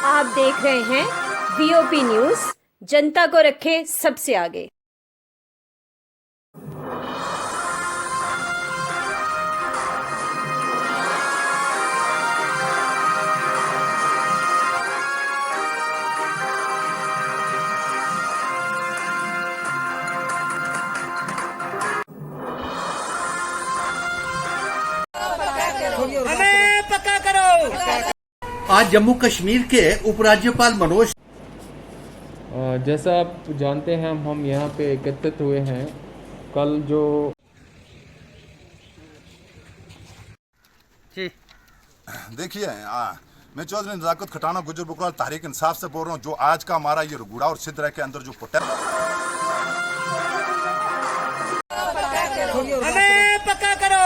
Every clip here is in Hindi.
आप देख रहे हैं वीओपी न्यूज, जनता को रखे सबसे आगे। हमें पक्का करो। आज जम्मू कश्मीर के उपराज्यपाल मनोज, जैसा आप जानते हैं हम यहाँ पे एकत्रित हुए हैं। कल जो देखिए, मैं चौधरी नजाकत खटाना गुजर बकराल तहरीक इंसाफ से बोल रहा हूँ। जो आज का हमारा ये रुगुड़ा और सिद्धरा के अंदर जो हमें पक्का करो।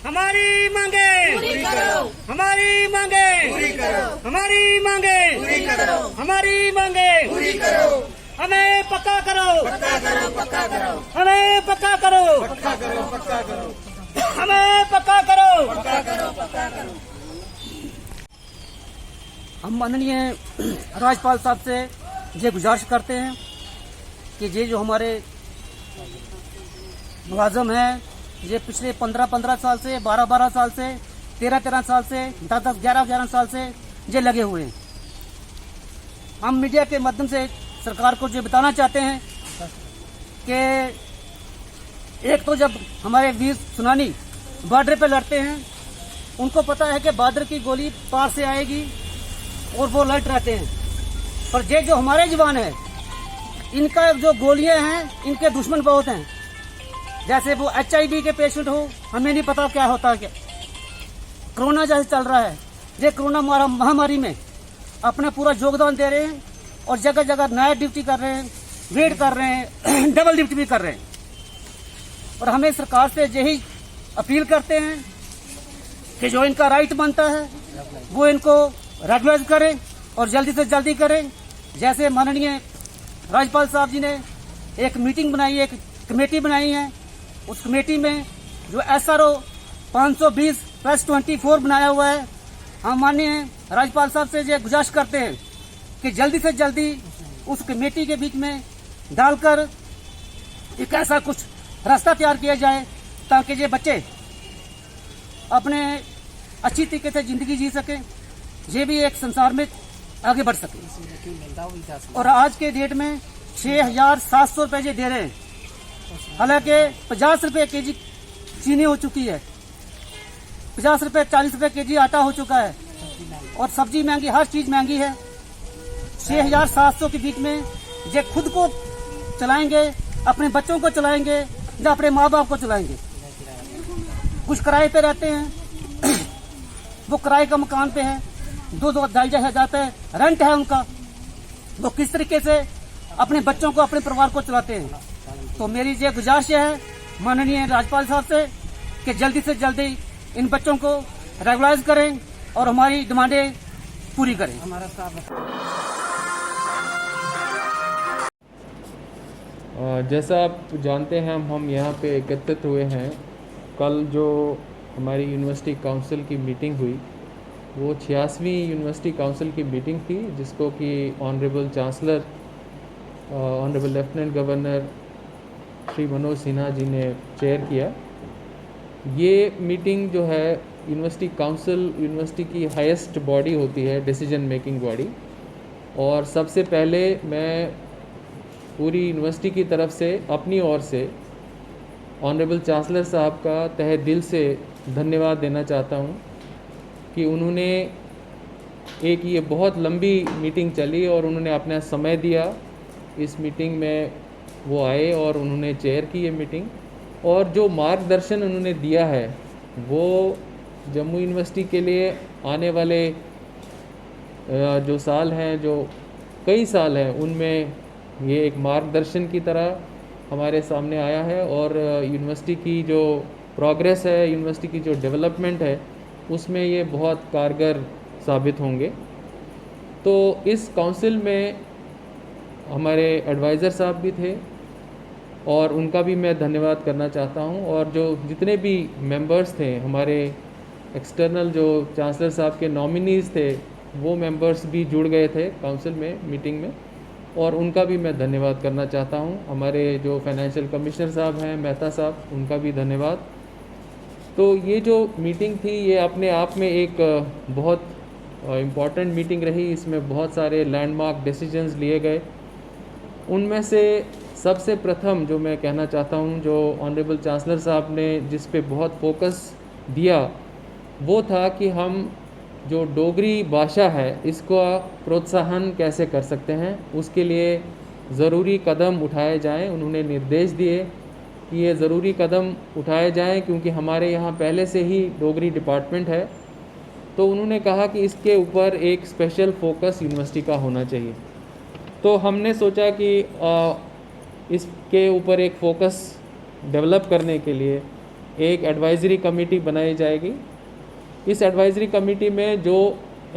हमारी मांगे पूरी करो। हमारी मांगे पूरी करो। हमारी मांगे पूरी करो। हमारी मांगे पूरी करो। हमें पक्का करो। पक्का करो। पक्का करो। हमें पक्का करो। पक्का करो। पक्का करो। हमें पक्का करो। पक्का करो। पक्का करो। हम माननीय राज्यपाल साहब से ये गुजारिश करते हैं कि ये जो हमारे मुलाजम हैं, ये पिछले 15-15 साल से, 12-12 साल से, 13-13 साल से, 10-10, 11-11 साल से ये लगे हुए हैं। हम मीडिया के माध्यम से सरकार को ये बताना चाहते हैं कि एक तो जब हमारे वीर सुनानी बॉर्डर पे लड़ते हैं, उनको पता है कि बॉर्डर की गोली पार से आएगी और वो लड़ रहते हैं। पर ये जो हमारे जवान है, इनका जो गोलियां हैं, इनके दुश्मन बहुत हैं। जैसे वो HIV के पेशेंट हो, हमें नहीं पता क्या होता है। कोरोना जैसे चल रहा है, ये कोरोना महामारी में अपना पूरा योगदान दे रहे हैं और जगह जगह नाइट ड्यूटी कर रहे हैं, वेट कर रहे हैं, डबल ड्यूटी भी कर रहे हैं। और हमें सरकार से यही अपील करते हैं कि जो इनका राइट बनता है वो इनको रेगुलराइज करें और जल्दी से जल्दी करें। जैसे माननीय राज्यपाल साहब जी ने एक मीटिंग बनाई, एक कमेटी बनाई है। उस कमेटी में जो SRO 520+24 बनाया हुआ है, हम माननीय राज्यपाल साहब से ये गुजारिश करते हैं कि जल्दी से जल्दी उस कमेटी के बीच में डालकर एक ऐसा कुछ रास्ता तैयार किया जाए ताकि ये बच्चे अपने अच्छी तरीके से जिंदगी जी सकें, ये भी एक संसार में आगे बढ़ सके। और आज के डेट में 6,700 रुपए ये दे रहे हैं, हालांकि 50 रुपए केजी चीनी हो चुकी है, 50 रुपए 40 रुपए केजी आटा हो चुका है और सब्जी महंगी, हर चीज महंगी है। 6,700 के बीच में ये खुद को चलाएंगे, अपने बच्चों को चलाएंगे या अपने माँ बाप को चलाएंगे। कुछ किराए पे रहते हैं, वो किराए का मकान पे है, 2-2 हजार जाता है, रेंट है उनका। वो किस तरीके से अपने बच्चों को, अपने परिवार को चलाते हैं। तो मेरी ये गुजारिश है माननीय राज्यपाल साहब से कि जल्दी से जल्दी इन बच्चों को रेगुलराइज करें और हमारी डिमांडें पूरी करें। जैसा आप जानते हैं हम यहाँ पे एकत्रित हुए हैं। कल जो हमारी यूनिवर्सिटी काउंसिल की मीटिंग हुई, वो 86वीं यूनिवर्सिटी काउंसिल की मीटिंग थी, जिसको कि honourable chancellor, honourable lieutenant governor Shri Manoj Sinha ji ने चेयर किया। ये मीटिंग जो है, यूनिवर्सिटी काउंसिल यूनिवर्सिटी की हाईएस्ट बॉडी होती है, डिसीजन मेकिंग बॉडी। और सबसे पहले मैं पूरी यूनिवर्सिटी की तरफ से, अपनी ओर से ऑनरेबल चांसलर साहब का तहे दिल से धन्यवाद देना चाहता हूँ कि उन्होंने एक ये बहुत लंबी मीटिंग चली और उन्होंने अपना समय दिया। इस मीटिंग में वो आए और उन्होंने चेयर की ये मीटिंग, और जो मार्गदर्शन उन्होंने दिया है वो जम्मू यूनिवर्सिटी के लिए आने वाले जो साल हैं, जो कई साल हैं, उनमें ये एक मार्गदर्शन की तरह हमारे सामने आया है। और यूनिवर्सिटी की जो प्रोग्रेस है, यूनिवर्सिटी की जो डेवलपमेंट है, उसमें ये बहुत कारगर साबित होंगे। तो इस काउंसिल में हमारे एडवाइज़र साहब भी थे और उनका भी मैं धन्यवाद करना चाहता हूं। और जो जितने भी मेंबर्स थे, हमारे एक्सटर्नल जो चांसलर साहब के नॉमिनीज़ थे, वो मेंबर्स भी जुड़ गए थे काउंसिल में मीटिंग में, और उनका भी मैं धन्यवाद करना चाहता हूँ। हमारे जो फाइनेंशियल कमिश्नर साहब हैं, मेहता साहब, उनका भी धन्यवाद। तो ये जो मीटिंग थी ये अपने आप में एक बहुत इम्पॉर्टेंट मीटिंग रही। इसमें बहुत सारे लैंडमार्क डिसीजंस लिए गए। उनमें से सबसे प्रथम जो मैं कहना चाहता हूँ, जो ऑनरेबल चांसलर साहब ने जिस पे बहुत फोकस दिया, वो था कि हम जो डोगरी भाषा है इसका प्रोत्साहन कैसे कर सकते हैं, उसके लिए ज़रूरी कदम उठाए जाएं। उन्होंने निर्देश दिए कि ये ज़रूरी कदम उठाए जाएं क्योंकि हमारे यहाँ पहले से ही डोगरी डिपार्टमेंट है। तो उन्होंने कहा कि इसके ऊपर एक स्पेशल फोकस यूनिवर्सिटी का होना चाहिए। तो हमने सोचा कि इसके ऊपर एक फोकस डेवलप करने के लिए एक एडवाइज़री कमेटी बनाई जाएगी। इस एडवाइज़री कमेटी में जो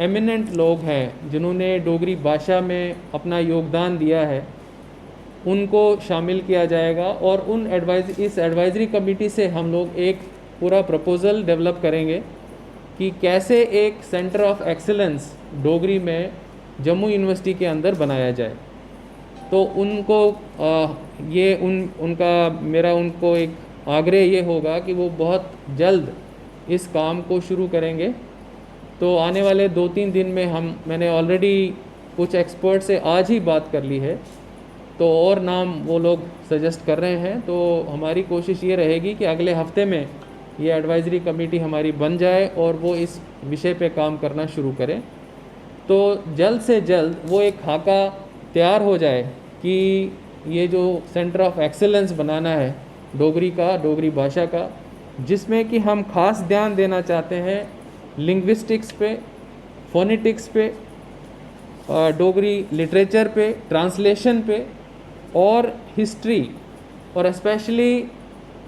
एमिनेंट लोग हैं जिन्होंने डोगरी भाषा में अपना योगदान दिया है उनको शामिल किया जाएगा, और इस एडवाइज़री कमेटी से हम लोग एक पूरा प्रपोज़ल डेवलप करेंगे कि कैसे एक सेंटर ऑफ एक्सीलेंस डोगरी में जम्मू यूनिवर्सिटी के अंदर बनाया जाए। तो उनको मेरा उनको एक आग्रह ये होगा कि वो बहुत जल्द इस काम को शुरू करेंगे। तो आने वाले 2-3 दिन में मैंने ऑलरेडी कुछ एक्सपर्ट से आज ही बात कर ली है, तो और नाम वो लोग सजेस्ट कर रहे हैं। तो हमारी कोशिश ये रहेगी कि अगले हफ्ते में ये एडवाइज़री कमेटी हमारी बन जाए और वो इस विषय पे काम करना शुरू करें। तो जल्द से जल्द वो एक खाका तैयार हो जाए कि ये जो सेंटर ऑफ एक्सीलेंस बनाना है डोगरी भाषा का, जिसमें कि हम खास ध्यान देना चाहते हैं लिंग्विस्टिक्स पे, फोनेटिक्स पे, डोगरी लिटरेचर पे, ट्रांसलेशन पे और हिस्ट्री, और स्पेशली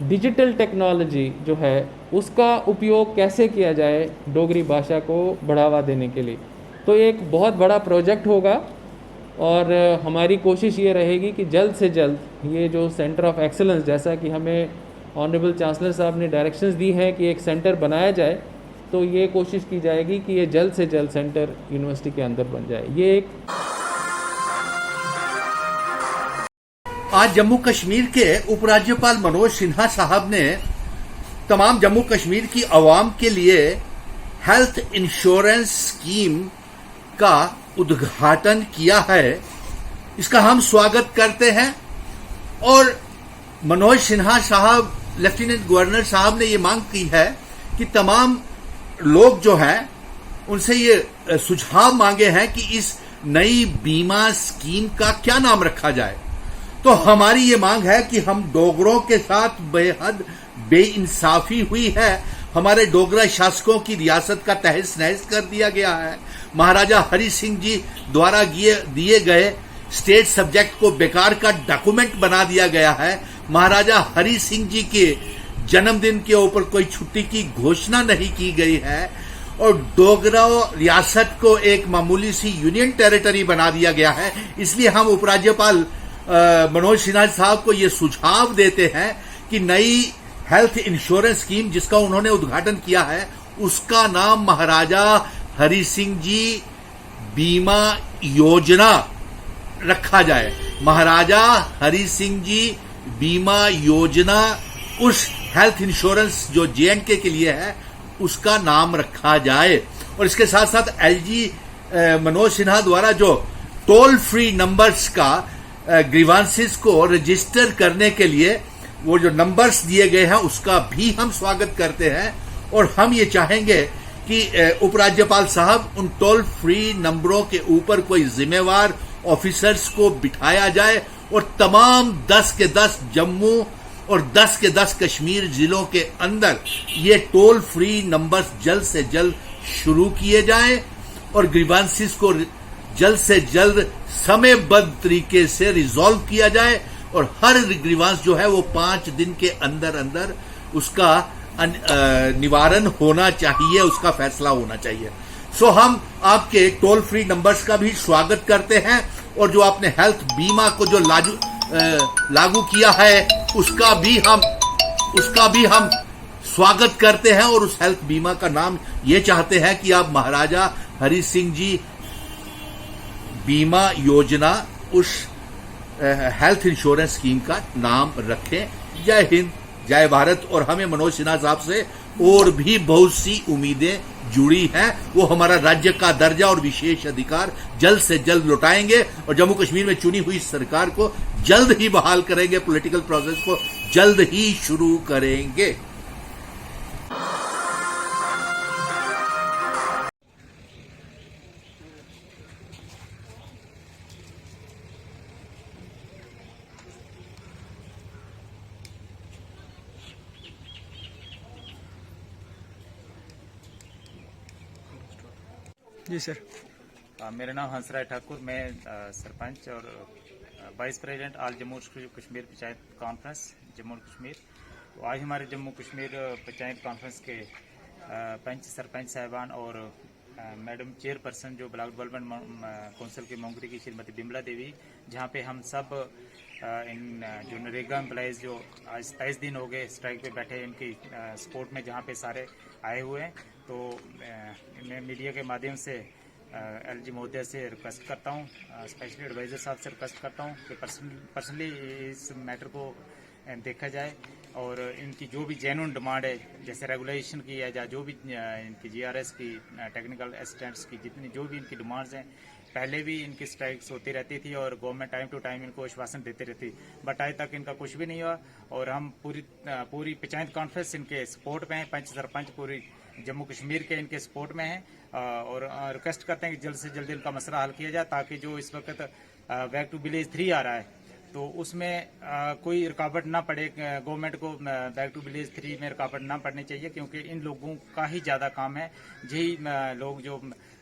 डिजिटल टेक्नोलॉजी जो है उसका उपयोग कैसे किया जाए डोगरी भाषा को बढ़ावा देने के लिए। तो एक बहुत बड़ा प्रोजेक्ट होगा और हमारी कोशिश ये रहेगी कि जल्द से जल्द ये जो सेंटर ऑफ एक्सीलेंस, जैसा कि हमें ऑनरेबल चांसलर साहब ने डायरेक्शंस दी हैं कि एक सेंटर बनाया जाए, तो ये कोशिश की जाएगी कि ये जल्द से जल्द सेंटर यूनिवर्सिटी के अंदर बन जाए। ये एक आज जम्मू कश्मीर के उपराज्यपाल मनोज सिन्हा साहब ने तमाम जम्मू कश्मीर की आवाम के लिए हेल्थ इंश्योरेंस स्कीम का उद्घाटन किया है। इसका हम स्वागत करते हैं और मनोज सिन्हा साहब, लेफ्टिनेंट गवर्नर साहब ने ये मांग की है कि तमाम लोग जो हैं उनसे ये सुझाव मांगे हैं कि इस नई बीमा स्कीम का क्या नाम रखा जाए। तो हमारी ये मांग है कि हम डोगरों के साथ बेहद बेइंसाफी हुई है। हमारे डोगरा शासकों की रियासत का तहस नहस कर दिया गया है। महाराजा हरि सिंह जी द्वारा दिए गए स्टेट सब्जेक्ट को बेकार का डॉक्यूमेंट बना दिया गया है। महाराजा हरि सिंह जी के जन्मदिन के ऊपर कोई छुट्टी की घोषणा नहीं की गई है और डोगरा रियासत को एक मामूली सी यूनियन टेरिटरी बना दिया गया है। इसलिए हम उपराज्यपाल मनोज सिन्हा साहब को ये सुझाव देते हैं कि नई हेल्थ इंश्योरेंस स्कीम जिसका उन्होंने उद्घाटन किया है उसका नाम महाराजा हरि सिंह जी बीमा योजना रखा जाए। महाराजा हरि सिंह जी बीमा योजना उस हेल्थ इंश्योरेंस जो J&K के लिए है उसका नाम रखा जाए। और इसके साथ साथ LG मनोज सिन्हा द्वारा जो टोल फ्री नंबर्स का ग्रीवांसेस को रजिस्टर करने के लिए वो जो नंबर्स दिए गए हैं उसका भी हम स्वागत करते हैं। और हम ये चाहेंगे कि उपराज्यपाल साहब उन टोल फ्री नंबरों के ऊपर कोई जिम्मेवार ऑफिसर्स को बिठाया जाए और तमाम 10 के 10 जम्मू और 10 के 10 कश्मीर जिलों के अंदर ये टोल फ्री नंबर्स जल्द से जल्द शुरू किए जाएं और ग्रीवांसेस को जल्द से जल्द समयबद्ध तरीके से रिजॉल्व किया जाए और हर ग्रीवांस जो है वो 5 दिन के अंदर अंदर उसका निवारण होना चाहिए, उसका फैसला होना चाहिए। सो हम आपके टोल फ्री नंबर्स का भी स्वागत करते हैं और जो आपने हेल्थ बीमा को जो लागू किया है उसका भी हम स्वागत करते हैं और उस हेल्थ बीमा का नाम ये चाहते हैं कि आप महाराजा हरि सिंह जी बीमा योजना उस हेल्थ इंश्योरेंस स्कीम का नाम रखें। जय हिंद, जय भारत। और हमें मनोज सिन्हा साहब से और भी बहुत सी उम्मीदें जुड़ी हैं। वो हमारा राज्य का दर्जा और विशेष अधिकार जल्द से जल्द लौटाएंगे और जम्मू कश्मीर में चुनी हुई सरकार को जल्द ही बहाल करेंगे, पॉलिटिकल प्रोसेस को जल्द ही शुरू करेंगे। जी सर। मेरा नाम हंसराज ठाकुर, मैं सरपंच और vice president all Jammu Kashmir panchayat conference Jammu Kashmir. तो आज हमारे जम्मू कश्मीर पंचायत कॉन्फ्रेंस के पंच सरपंच साहिबान और मैडम चेयरपर्सन जो ब्लॉक डेवलपमेंट काउंसिल की मोंगरी की श्रीमती बिमला देवी, जहाँ पे हम सब इन जो नरेगा एम्प्लॉयज़ जो आज 27 दिन हो गए स्ट्राइक पे बैठे, इनकी सपोर्ट में जहाँ पे सारे आए हुए हैं। तो मैं मीडिया के माध्यम से एलजी महोदय से रिक्वेस्ट करता हूँ, स्पेशली एडवाइज़र साहब से रिक्वेस्ट करता हूँ कि पर्सनली इस मैटर को देखा जाए और इनकी जो भी जेन्युइन डिमांड है, जैसे रेगुलेशन की है या जो भी इनकी जीआरएस की, टेक्निकल असिस्टेंट्स की, जितनी जो भी इनकी डिमांड्स हैं, पहले भी इनकी स्ट्राइक्स होती रहती थी और गवर्नमेंट टाइम टू टाइम इनको आश्वासन देती रहती, बट आज तक इनका कुछ भी नहीं हुआ। और हम पूरी पंचायत कॉन्फ्रेंस इनके सपोर्ट में है, पंच सरपंच पूरी जम्मू कश्मीर के इनके सपोर्ट में है और रिक्वेस्ट करते हैं कि जल्द से जल्द इनका मसला हल किया जाए, ताकि जो इस वक्त बैक टू विलेज 3 आ रहा है तो उसमें कोई रुकावट ना पड़े, गवर्नमेंट को बैक टू विलेज 3 में रुकावट ना पड़नी चाहिए, क्योंकि इन लोगों का ही ज़्यादा काम है। यही लोग जो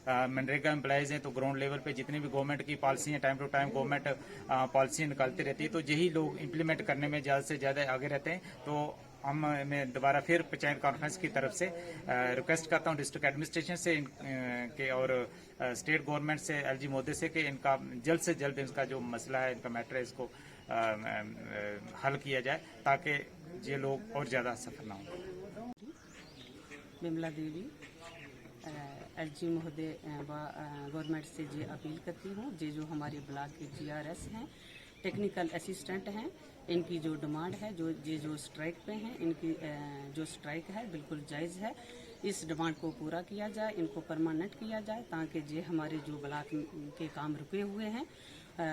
मनरेगा एम्प्लॉयज़ हैं, तो ग्राउंड लेवल पे जितनी भी गवर्नमेंट की पॉलिसी है, time to time government policy निकालती रहती है, तो यही लोग इम्प्लीमेंट करने में ज़्यादा से ज़्यादा आगे रहते हैं। तो मैं दोबारा फिर पंचायत कॉन्फ्रेंस की तरफ से रिक्वेस्ट करता हूँ डिस्ट्रिक्ट एडमिनिस्ट्रेशन से के और स्टेट गवर्नमेंट से, एलजी महोदय से, कि इनका जल्द से जल्द इनका जो मसला है, इनका मैटर है, इसको हल किया जाए, ताकि ये लोग और ज़्यादा सफर ना हो। बिमला देवी एलजी महोदय गवर्नमेंट से ये अपील करती हूँ, ये जो हमारे ब्लॉक के जीआरएस हैं, टेक्निकल असिस्टेंट हैं, इनकी जो डिमांड है, जो स्ट्राइक पे हैं, इनकी जो स्ट्राइक है बिल्कुल जायज़ है। इस डिमांड को पूरा किया जाए, इनको परमानेंट किया जाए, ताकि ये हमारे जो ब्लॉक के काम रुके हुए हैं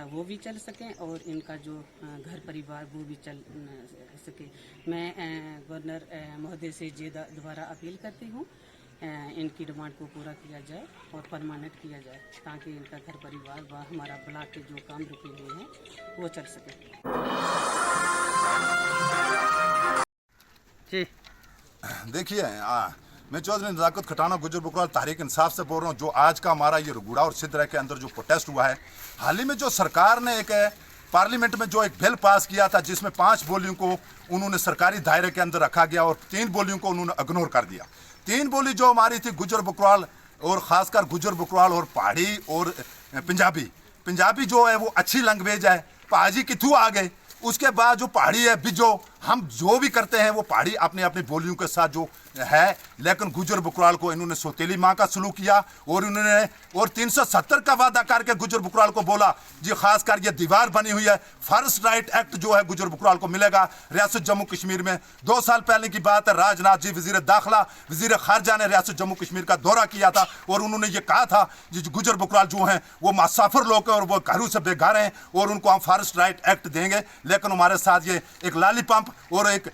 वो भी चल सकें और इनका जो घर परिवार वो भी चल सके। मैं गवर्नर महोदय से ये दोबारा अपील करती हूँ, इनकी डिमांड को पूरा किया जाए और परमानेंट किया जाए, ताकि इनका घर परिवार व हमारा ब्लॉक के जो काम रुके हुए हैं वो चल सके। जी देखिए, मैं चौधरी नजाकत खटाना गुजर बकरवाल तहरीक इंसाफ से बोल रहा हूँ। जो आज का हमारा ये रगुड़ा और सिद्धरा के अंदर जो प्रोटेस्ट हुआ है, हाल ही में जो सरकार ने एक पार्लियामेंट में जो एक बिल पास किया था, जिसमें 5 बोलियों को उन्होंने सरकारी दायरे के अंदर रखा गया और 3 बोलियों को उन्होंने इग्नोर कर दिया। 3 बोली जो हमारी थी गुजर बकरवाल और ख़ासकर गुजर बकरवाल और पहाड़ी और पंजाबी जो है वो अच्छी लैंग्वेज है। पाजी किथू आ गए, उसके बाद जो पहाड़ी है बिजो, हम जो भी करते हैं वो पहाड़ी अपनी अपनी बोलियों के साथ जो है, लेकिन गुजर बकरवाल को इन्होंने सौतेली माँ का सलूक किया और इन्होंने 370 का वादा करके गुजर बकरवाल को बोला जी खासकर ये दीवार बनी हुई है, फर्स्ट राइट एक्ट जो है गुजर बकरवाल को मिलेगा रियासत जम्मू कश्मीर में। 2 साल पहले की बात है, राजनाथ जी वजीर दाखिला वजीर खारजा ने रियासत जम्मू कश्मीर का दौरा किया था और उन्होंने ये कहा था जी गुजर बकरवाल जो हैं वो मुसाफिर लोग हैं और वो घरों से बेघर हैं और उनको हम फर्स्ट राइट एक्ट देंगे, लेकिन हमारे साथ ये एक लालीपंप और एक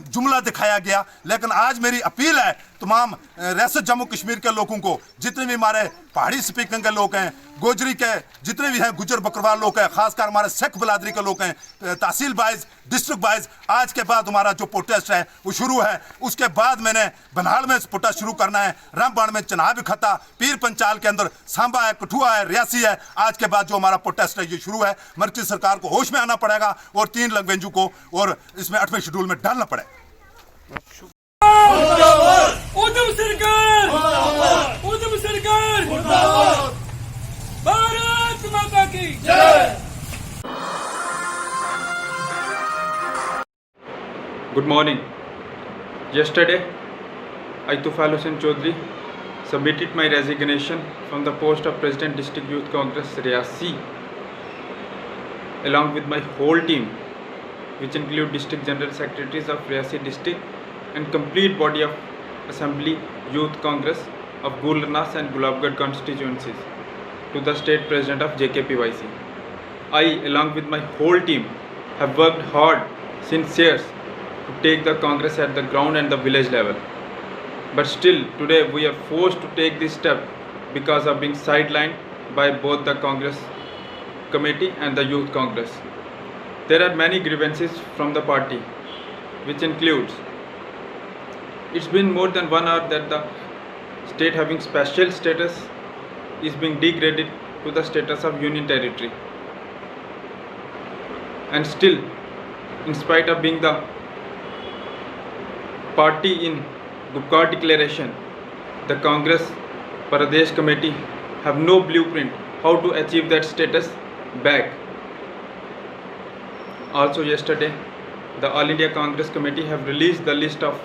जुमला दिखाया गया। लेकिन आज मेरी अपील है तमाम रियासत जम्मू कश्मीर के लोगों को, जितने भी हमारे पहाड़ी स्पीकिंग के लोग हैं, गोजरी के जितने भी हैं, गुजर बकरवाल लोग हैं, खासकर हमारे सिख बिरादरी के लोग हैं, तहसील वाइज डिस्ट्रिक्ट वाइज आज के बाद हमारा जो प्रोटेस्ट है वो शुरू है। उसके बाद मैंने बनिहाल में प्रोटेस्ट शुरू करना है, रामबाण में, चनाब खता, पीर पंचाल के अंदर सांबा है, कठुआ है, रियासी है। आज के बाद जो हमारा प्रोटेस्ट है ये शुरू है। मर्कजी सरकार को होश में आना पड़ेगा और 3 लैंग्वेजों को और इसमें 8वें शेड्यूल में डालना पड़ेगा। उद्धव सरकार भारत माता की जय। Good morning. Yesterday, I, Tufal Hussain Chaudhary, submitted my resignation from the post of President District Youth Congress Riyasi, along with my whole team, which include District General Secretaries of Riyasi District and complete body of Assembly Youth Congress of Gulnas and Gulabgarh constituencies, to the State President of JKPYC. I, along with my whole team, have worked hard since years to take the Congress at the ground and the village level. But still, today we are forced to take this step because of being sidelined by both the Congress Committee and the Youth Congress. There are many grievances from the party, which includes, it's been more than 1 hour that the state having special status is being degraded to the status of union territory. And still, in spite of being the party in Gupkar declaration, the Congress Pradesh Committee have no blueprint how to achieve that status back. Also yesterday, the All India Congress Committee have released the list of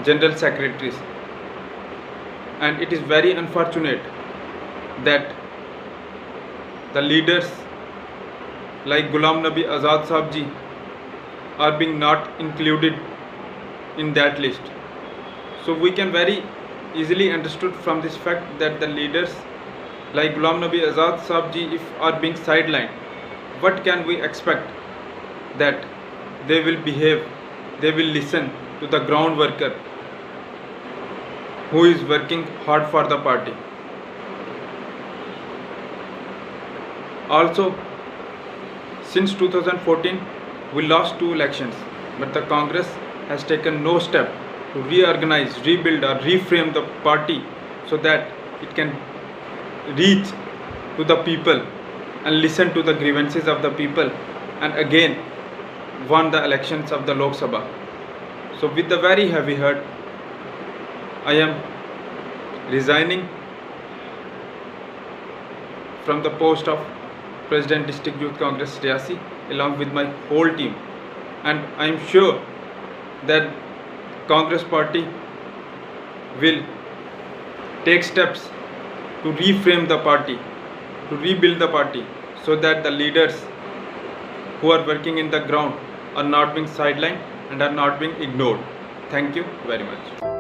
General Secretaries, and it is very unfortunate that the leaders like Ghulam Nabi Azad Sahab ji are being not included in that list. So we can very easily understood from this fact that the leaders like Ghulam Nabi Azad Sahab ji, if are being sidelined, what can we expect? That they will behave, they will listen to the ground worker who is working hard for the party. Also, since 2014, we lost 2 elections, but the Congress has taken no step to reorganize, rebuild or reframe the party so that it can reach to the people and listen to the grievances of the people, and again won the elections of the Lok Sabha. So with the very heavy heart, I am resigning from the post of President District Youth Congress Riyasi along with my whole team, and I am sure that Congress party will take steps to reframe the party, to rebuild the party, so that the leaders who are working in the ground are not being sidelined and are not being ignored. Thank you very much.